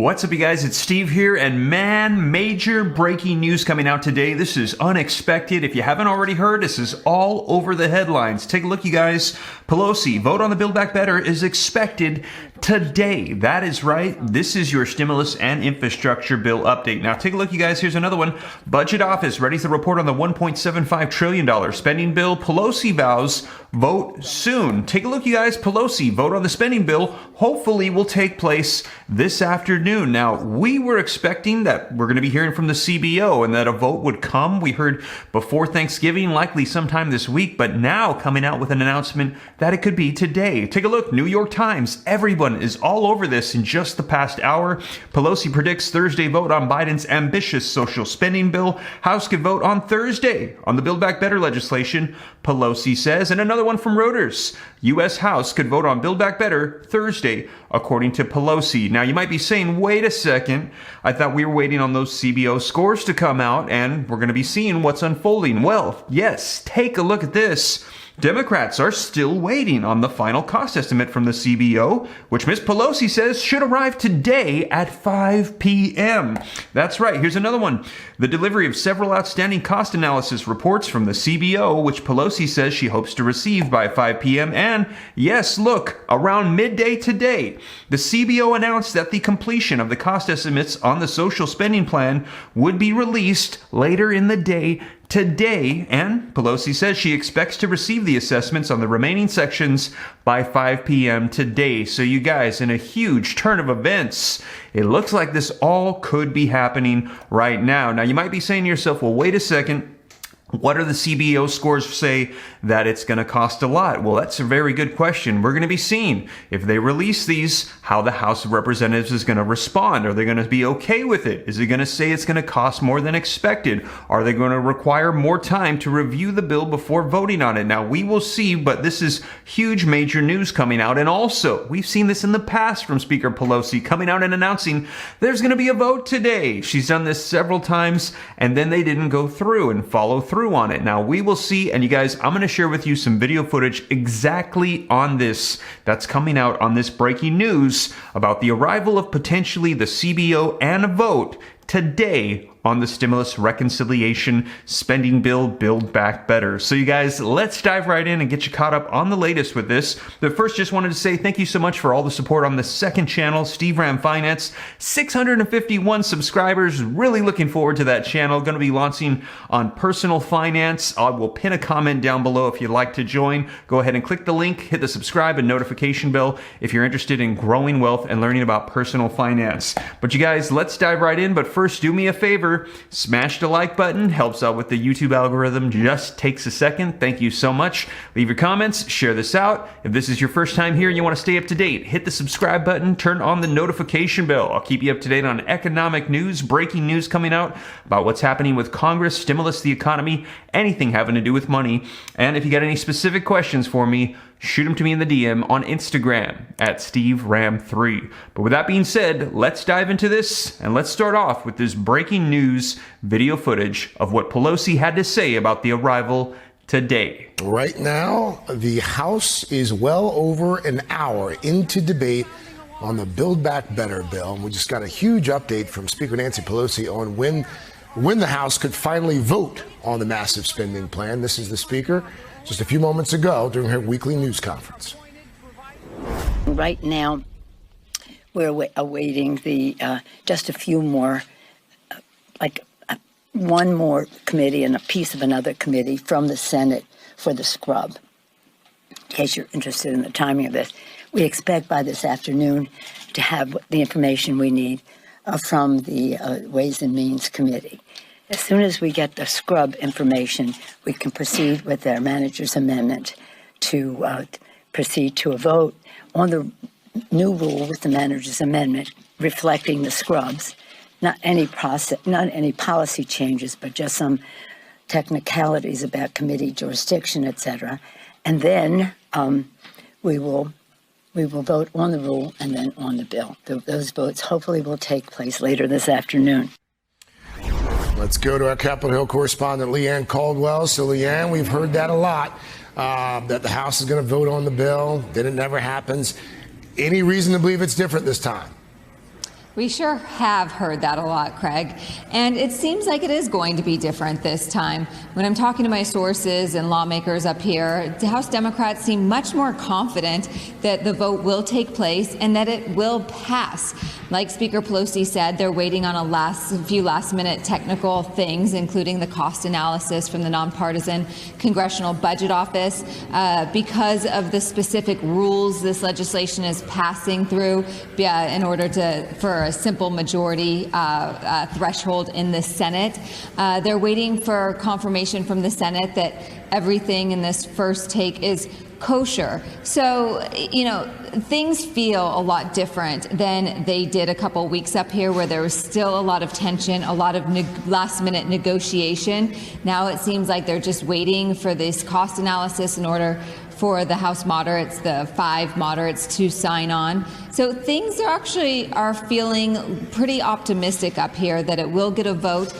What's up, you guys? It's Steve here, and man, major breaking news coming out today. This is unexpected. If you haven't already heard, this is all over the headlines. Take a look, you guys. Pelosi, vote on the Build Back Better is expected today. That is right. This is your stimulus and infrastructure bill update. Now, take a look, you guys. Here's another one. Budget Office ready to report on the $1.75 trillion spending bill. Pelosi vows vote soon. Take a look, you guys. Pelosi, vote on the spending bill, hopefully will take place this afternoon. Now, we were expecting that we're going to be hearing from the CBO and that a vote would come. We heard before Thanksgiving, likely sometime this week, but now coming out with an announcement that it could be today. Take a look. New York Times. Everyone is all over this in just the past hour. Pelosi predicts Thursday vote on Biden's ambitious social spending bill. House could vote on Thursday on the Build Back Better legislation, Pelosi says. And another one from Reuters. U.S. House could vote on Build Back Better Thursday, according to Pelosi. Now, you might be saying, wait a second. I thought we were waiting on those CBO scores to come out, and we're going to be seeing what's unfolding. Well, yes, take a look at this. Democrats are still waiting on the final cost estimate from the CBO, which Ms. Pelosi says should arrive today at 5 p.m. That's right. Here's another one. The delivery of several outstanding cost analysis reports from the CBO, which Pelosi says she hopes to receive by 5 p.m. And yes, look, around midday today, the CBO announced that the completion of the cost estimates on the social spending plan would be released later in the day today, and Pelosi says she expects to receive the assessments on the remaining sections by 5 p.m. today. So you guys, in a huge turn of events, it looks like this all could be happening right now. Now, you might be saying to yourself, well, wait a second. What do the CBO scores say that it's going to cost a lot? Well, that's a very good question. We're going to be seeing if they release these, how the House of Representatives is going to respond. Are they going to be okay with it? Is it going to say it's going to cost more than expected? Are they going to require more time to review the bill before voting on it? Now, we will see, but this is huge major news coming out. And also, we've seen this in the past from Speaker Pelosi coming out and announcing there's going to be a vote today. She's done this several times, and then they didn't go through and follow through on it. Now, we will see, and you guys, I'm going to share with you some video footage exactly on this that's coming out on this breaking news about the arrival of potentially the CBO and a vote today on the stimulus reconciliation spending bill, Build Back Better. So you guys, let's dive right in and get you caught up on the latest with this. But first, just wanted to say thank you so much for all the support on the second channel, Steve Ram Finance. 651 subscribers. Really looking forward to that channel. Going to be launching on personal finance. I will pin a comment down below if you'd like to join. Go ahead and click the link, hit the subscribe and notification bell if you're interested in growing wealth and learning about personal finance. But you guys, let's dive right in. But first, do me a favor. Smash the like button. Helps out with the YouTube algorithm. Just takes a second. Thank you so much. Leave your comments. Share this out. If this is your first time here and you want to stay up to date, hit the subscribe button. Turn on the notification bell. I'll keep you up to date on economic news, breaking news coming out about what's happening with Congress, stimulus, the economy, anything having to do with money. And if you got any specific questions for me, shoot them to me in the DM on Instagram at SteveRam3. But with that being said, let's dive into this, and let's start off with this breaking news video footage of what Pelosi had to say about the arrival today. Right now, the House is well over an hour into debate on the Build Back Better bill. And we just got a huge update from Speaker Nancy Pelosi on when the House could finally vote on the massive spending plan. This is the Speaker just a few moments ago during her weekly news conference. Right now, we're awaiting the just a few more, one more committee and a piece of another committee from the Senate for the scrub. In case you're interested in the timing of this, we expect by this afternoon to have the information we need from the Ways and Means Committee. As soon as we get the scrub information, we can proceed with their manager's amendment to proceed to a vote on the new rule with the manager's amendment reflecting the scrubs. Not any policy changes, but just some technicalities about committee jurisdiction, etc. And then we will vote on the rule and then on the bill. Those votes hopefully will take place later this afternoon. Let's go to our Capitol Hill correspondent, Leanne Caldwell. So, Leanne, we've heard that a lot, that the House is going to vote on the bill, then it never happens. Any reason to believe it's different this time? We sure have heard that a lot, Craig. And it seems like it is going to be different this time. When I'm talking to my sources and lawmakers up here, the House Democrats seem much more confident that the vote will take place and that it will pass. Like Speaker Pelosi said, they're waiting on a few last-minute technical things, including the cost analysis from the nonpartisan Congressional Budget Office. Because of the specific rules this legislation is passing through in order for a simple majority threshold in the Senate. They're waiting for confirmation from the Senate that everything in this first take is kosher. So, things feel a lot different than they did a couple weeks up here, where there was still a lot of tension, a lot of last-minute negotiation. Now it seems like they're just waiting for this cost analysis in order for the House moderates, the 5 moderates, to sign on. So things are feeling pretty optimistic up here that it will get a vote.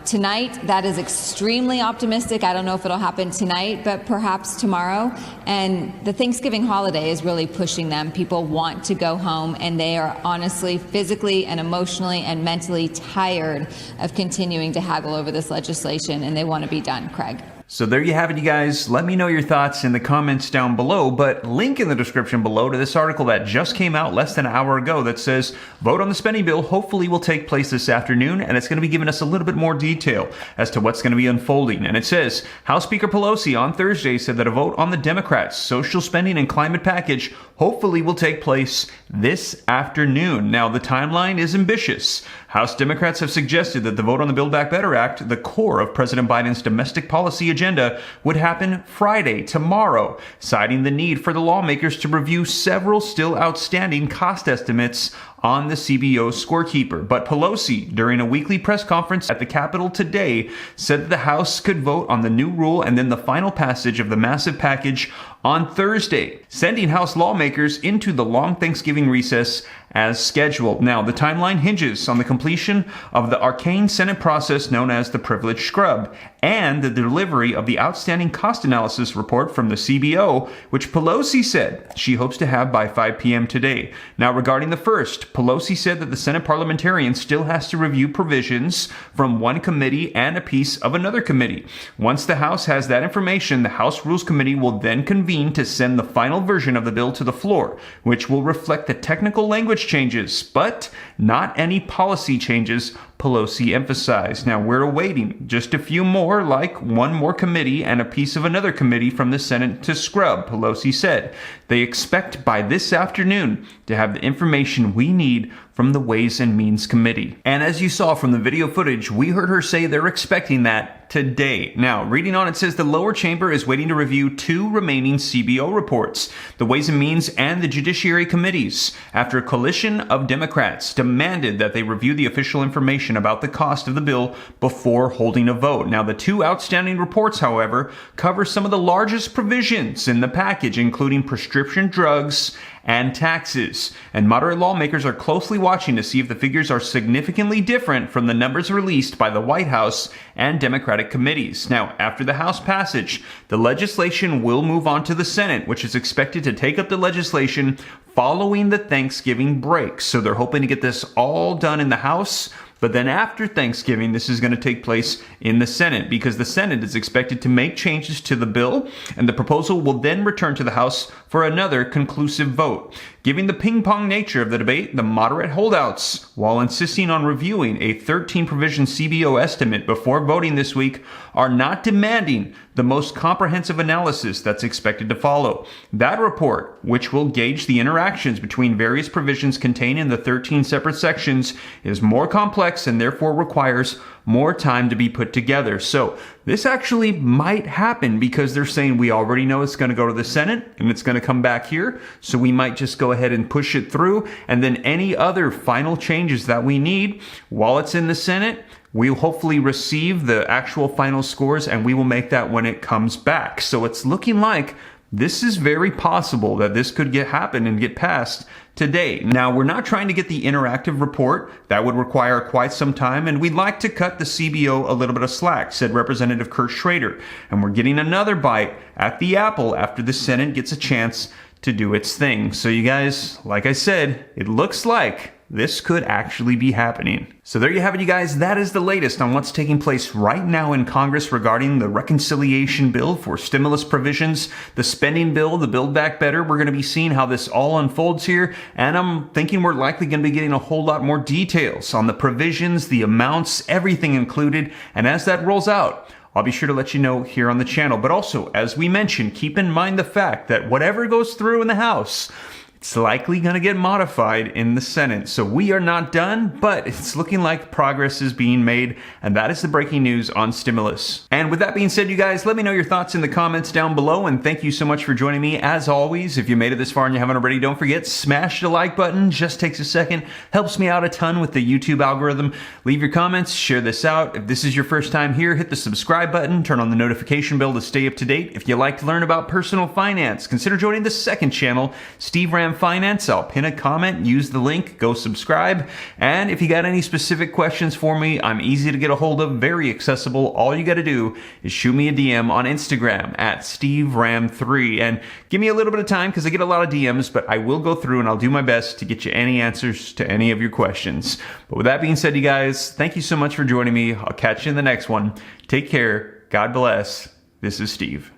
Tonight, that is extremely optimistic. I don't know if it'll happen tonight, but perhaps tomorrow. And the Thanksgiving holiday is really pushing them. People want to go home, and they are honestly, physically and emotionally and mentally tired of continuing to haggle over this legislation, and they want to be done, Craig. So there you have it, you guys. Let me know your thoughts in the comments down below, but link in the description below to this article that just came out less than an hour ago that says vote on the spending bill hopefully will take place this afternoon, and it's going to be giving us a little bit more detail as to what's going to be unfolding. And it says House Speaker Pelosi on Thursday said that a vote on the Democrats' social spending and climate package hopefully will take place this afternoon. Now, the timeline is ambitious. House Democrats have suggested that the vote on the Build Back Better Act, the core of President Biden's domestic policy agenda, would happen Friday, tomorrow, citing the need for the lawmakers to review several still outstanding cost estimates on the CBO scorekeeper. But Pelosi, during a weekly press conference at the Capitol today, said that the House could vote on the new rule and then the final passage of the massive package on Thursday, sending House lawmakers into the long Thanksgiving recess as scheduled. Now, the timeline hinges on the completion of the arcane Senate process known as the privilege scrub and the delivery of the outstanding cost analysis report from the CBO, which Pelosi said she hopes to have by 5 p.m. today. Now, regarding the first, Pelosi said that the Senate parliamentarian still has to review provisions from one committee and a piece of another committee. Once the House has that information, the House Rules Committee will then convene to send the final version of the bill to the floor, which will reflect the technical language changes, but not any policy changes, Pelosi emphasized. Now, we're awaiting just a few more, like one more committee and a piece of another committee from the Senate to scrub, Pelosi said. They expect by this afternoon to have the information we need from the Ways and Means Committee. And as you saw from the video footage, we heard her say they're expecting that today. Now, reading on, it says the lower chamber is waiting to review 2 remaining CBO reports, the Ways and Means and the Judiciary Committees, after a coalition of Democrats demanded that they review the official information about the cost of the bill before holding a vote. Now, the 2 outstanding reports, however, cover some of the largest provisions in the package, including prescription drugs and taxes. And moderate lawmakers are closely watching to see if the figures are significantly different from the numbers released by the White House and Democratic committees. Now, after the House passage, the legislation will move on to the Senate, which is expected to take up the legislation following the Thanksgiving break. So they're hoping to get this all done in the House. But then after Thanksgiving, this is going to take place in the Senate, because the Senate is expected to make changes to the bill, and the proposal will then return to the House for another conclusive vote. Given the ping-pong nature of the debate, the moderate holdouts, while insisting on reviewing a 13-provision CBO estimate before voting this week, are not demanding the most comprehensive analysis that's expected to follow. That report, which will gauge the interactions between various provisions contained in the 13 separate sections, is more complex and therefore requires more time to be put together. So this actually might happen, because they're saying we already know it's going to go to the Senate and it's going to come back here. So we might just go ahead and push it through. And then any other final changes that we need while it's in the Senate, we'll hopefully receive the actual final scores, and we will make that when it comes back. So it's looking like this is very possible that this could happen and get passed today. Now, we're not trying to get the interactive report. That would require quite some time, and we'd like to cut the CBO a little bit of slack, said Representative Kurt Schrader. And we're getting another bite at the apple after the Senate gets a chance to do its thing. So you guys, like I said, it looks like this could actually be happening. So there you have it, you guys. That is the latest on what's taking place right now in Congress regarding the reconciliation bill for stimulus provisions, the spending bill, the Build Back Better. We're going to be seeing how this all unfolds here, and I'm thinking we're likely going to be getting a whole lot more details on the provisions, the amounts, everything included. And as that rolls out, I'll be sure to let you know here on the channel. But also, as we mentioned, keep in mind the fact that whatever goes through in the House, it's likely going to get modified in the Senate. So we are not done, but it's looking like progress is being made. And that is the breaking news on stimulus. And with that being said, you guys, let me know your thoughts in the comments down below. And thank you so much for joining me. As always, if you made it this far and you haven't already, don't forget, smash the like button. Just takes a second. Helps me out a ton with the YouTube algorithm. Leave your comments. Share this out. If this is your first time here, hit the subscribe button. Turn on the notification bell to stay up to date. If you like to learn about personal finance, consider joining the second channel, Steve Ram Finance. I'll pin a comment, use the link, go subscribe. And if you got any specific questions for me, I'm easy to get a hold of, very accessible. All you got to do is shoot me a DM on Instagram at SteveRam3. And give me a little bit of time because I get a lot of DMs, but I will go through and I'll do my best to get you any answers to any of your questions. But with that being said, you guys, thank you so much for joining me. I'll catch you in the next one. Take care. God bless. This is Steve.